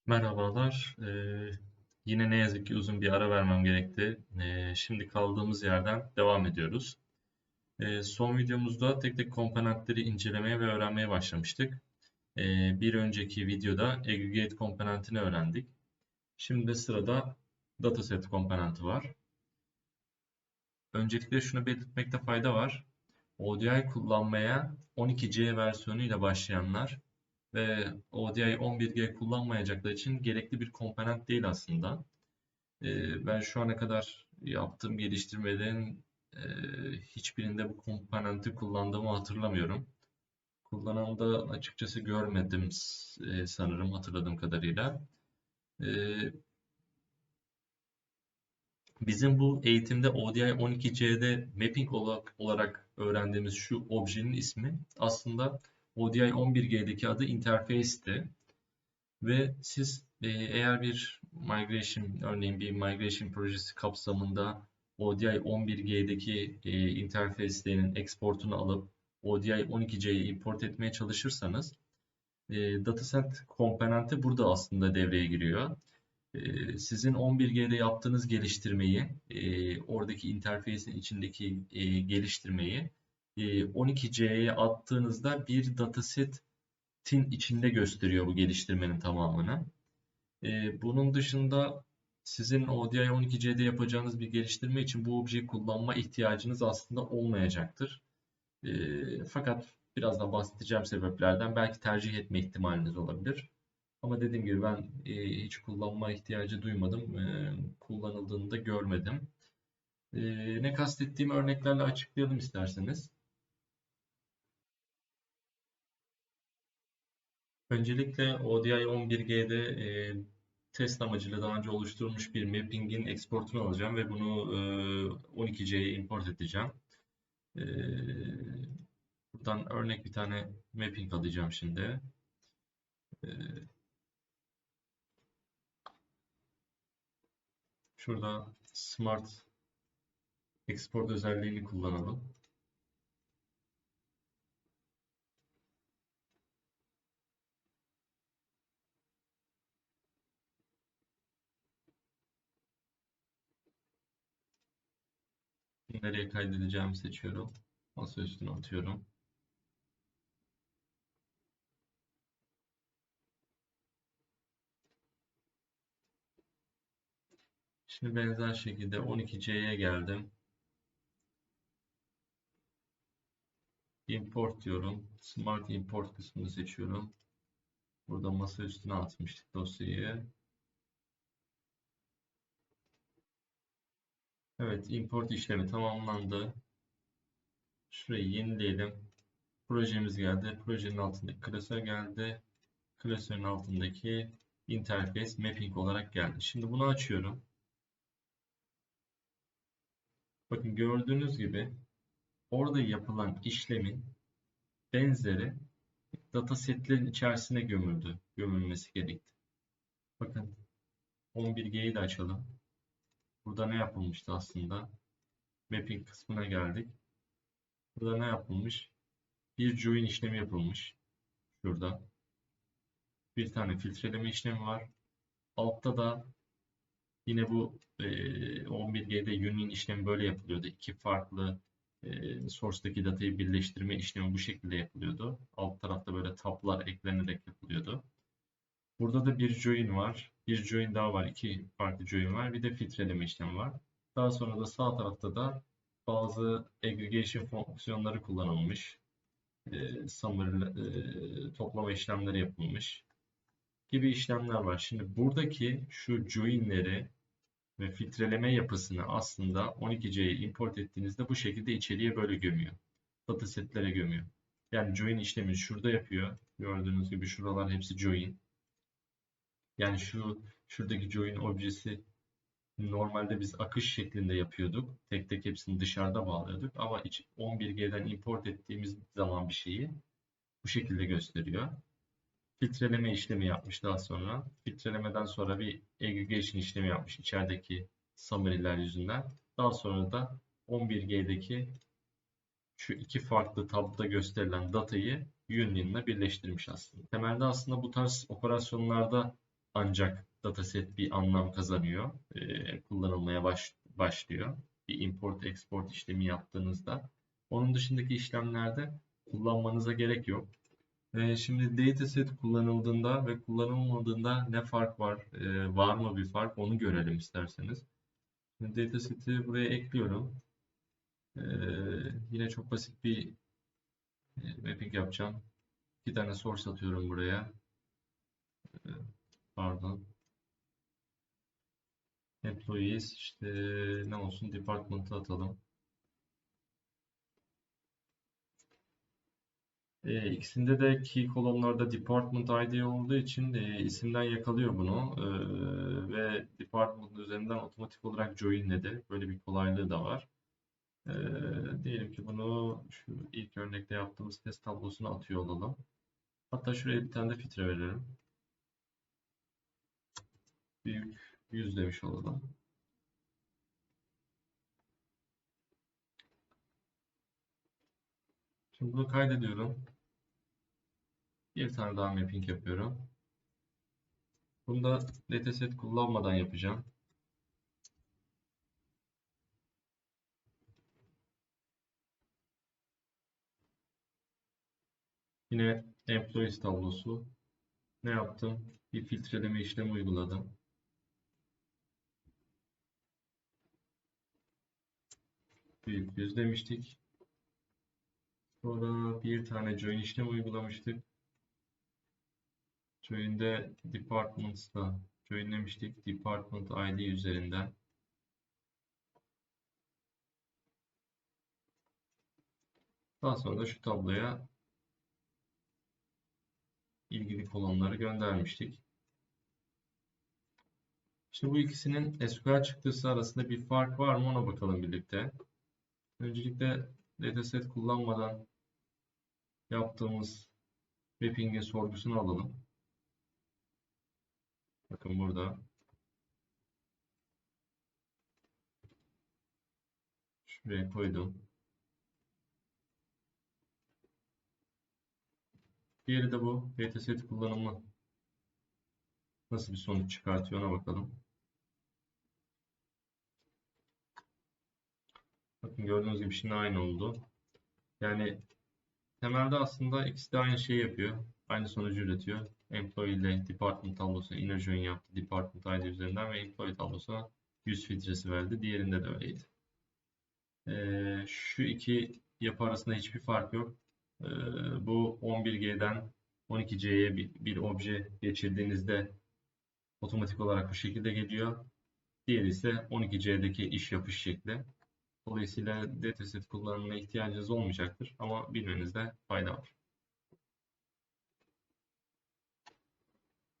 Merhabalar. Yine ne yazık ki uzun bir ara vermem gerekti. Şimdi kaldığımız yerden devam ediyoruz. Son videomuzda tek tek komponentleri incelemeye ve öğrenmeye başlamıştık. Bir önceki videoda aggregate komponentini öğrendik. Şimdi de sırada dataset komponenti var. Öncelikle şunu belirtmekte fayda var. ODI kullanmaya 12C versiyonuyla başlayanlar ve ODI 11G kullanmayacaklar için gerekli bir komponent değil aslında. Ben şu ana kadar yaptığım geliştirmelerin e, hiçbirinde bu komponenti kullandığımı hatırlamıyorum. Kullanan da açıkçası görmedim sanırım hatırladığım kadarıyla. E, Bizim bu eğitimde ODI 12C'de mapping olarak öğrendiğimiz şu objenin ismi aslında ODI 11G'deki adı interface'ti. Ve siz eğer bir migration, örneğin bir migration projesi kapsamında ODI 11G'deki interface'lerinin exportunu alıp ODI 12C'ye import etmeye çalışırsanız dataset komponenti burada aslında devreye giriyor. Sizin 11G'de yaptığınız geliştirmeyi, oradaki interface'in içindeki geliştirmeyi 12C'ye attığınızda bir dataset'in içinde gösteriyor bu geliştirmenin tamamını. Bunun dışında sizin ODI 12C'de yapacağınız bir geliştirme için bu objeyi kullanma ihtiyacınız aslında olmayacaktır. Fakat birazdan bahsedeceğim sebeplerden belki tercih etme ihtimaliniz olabilir. Ama dediğim gibi ben hiç kullanma ihtiyacı duymadım. Kullanıldığını da görmedim. Ne kastettiğimi örneklerle açıklayalım isterseniz. Öncelikle ODI 11G'de test amacıyla daha önce oluşturulmuş bir mapping'in exportunu alacağım ve bunu 12C'ye import edeceğim. E, Buradan örnek bir tane mapping alacağım şimdi. E, Şurada Smart Export özelliğini kullanalım. Nereye kaydedeceğimi seçiyorum. Masa üstüne atıyorum. Şimdi benzer şekilde 12C'ye geldim. Import diyorum. Smart Import kısmını seçiyorum. Burada masa üstüne atmıştık dosyayı. Evet, import işlemi tamamlandı. Şurayı yenileyelim. Projemiz geldi. Projenin altındaki klasör geldi. Klasörün altındaki interface mapping olarak geldi. Şimdi bunu açıyorum. Bakın gördüğünüz gibi orada yapılan işlemin benzeri datasetlerin içerisine gömülmesi gerekti. Bakın 11G'yi de açalım. Burada ne yapılmıştı aslında? Mapping kısmına geldik. Burada ne yapılmış? Bir join işlemi yapılmış. Şurada. Bir tane filtreleme işlemi var. Altta da yine bu 11G'de union işlemi böyle yapılıyordu. İki farklı source'daki datayı birleştirme işlemi bu şekilde yapılıyordu. Alt tarafta böyle tablar eklenerek yapılıyordu. Burada da bir join var. Bir join daha var. İki farklı join var. Bir de filtreleme işlemi var. Daha sonra da sağ tarafta da bazı aggregation fonksiyonları kullanılmış. Summary, toplama işlemleri yapılmış gibi işlemler var. Şimdi buradaki şu join'leri ve filtreleme yapısını aslında 12C'ye import ettiğinizde bu şekilde içeriye böyle gömüyor. Datasetlere gömüyor. Yani join işlemini şurada yapıyor. Gördüğünüz gibi şuralar hepsi join. Yani şuradaki join objesi normalde biz akış şeklinde yapıyorduk. Tek tek hepsini dışarıda bağlıyorduk. Ama 11G'den import ettiğimiz zaman bir şeyi bu şekilde gösteriyor. Filtreleme işlemi yapmış daha sonra. Filtrelemeden sonra bir aggregation işlemi yapmış içerideki summary'ler yüzünden. Daha sonra da 11G'deki şu iki farklı tabloda gösterilen datayı union'la birleştirmiş aslında. Temelde aslında bu tarz operasyonlarda ancak dataset bir anlam kazanıyor, kullanılmaya başlıyor. Bir import export işlemi yaptığınızda. Onun dışındaki işlemlerde kullanmanıza gerek yok. Şimdi dataset kullanıldığında ve kullanılmadığında ne fark var? Var mı bir fark? Onu görelim isterseniz. Şimdi dataseti buraya ekliyorum. Ee, Yine çok basit bir mapping yapacağım. İki tane source atıyorum buraya. Ee, Pardon. Employees işte ne olsun? Department'ı atalım. İkisinde de key kolonlarda department ID olduğu için isimden yakalıyor bunu. Ve department üzerinden otomatik olarak joinledi. Böyle bir kolaylığı da var. Ee, Diyelim ki bunu şu ilk örnekte yaptığımız test tablosuna atıyor olalım. Hatta şuraya bir tane de filtre verelim. Büyük 100 demiş olalım. Şimdi bunu kaydediyorum. Bir tane daha mapping yapıyorum. Bunu da dataset kullanmadan yapacağım. Yine employees tablosu. Ne yaptım? Bir filtreleme işlemi uyguladım. Büyük 100 demiştik. Sonra bir tane join işlemi uygulamıştık. Join'de departments'ta joinlemiştik. Department ID üzerinden. Daha sonra da şu tabloya ilgili kolonları göndermiştik. Şimdi bu ikisinin SQL çıktısı arasında bir fark var mı ona bakalım birlikte. Öncelikle dataset kullanmadan yaptığımız mapping'in sorgusunu alalım. Bakın burada. Şuraya koydum. Diğeri de bu. Dataset kullanımı nasıl bir sonuç çıkartıyor ona bakalım. Bakın gördüğünüz gibi şimdi aynı oldu. Yani temelde aslında ikisi de aynı şeyi yapıyor. Aynı sonucu üretiyor. Employee ile department tablosuna inner join yaptı. Department ID üzerinden ve employee tablosuna 100 filtresi verdi. Diğerinde de öyleydi. Şu iki yapı arasında hiçbir fark yok. Ee, Bu 11G'den 12C'ye bir obje geçirdiğinizde otomatik olarak bu şekilde geliyor. Diğeri ise 12C'deki iş yapış şekli. Dolayısıyla dataset kullanımına ihtiyacınız olmayacaktır ama bilmenizde fayda var.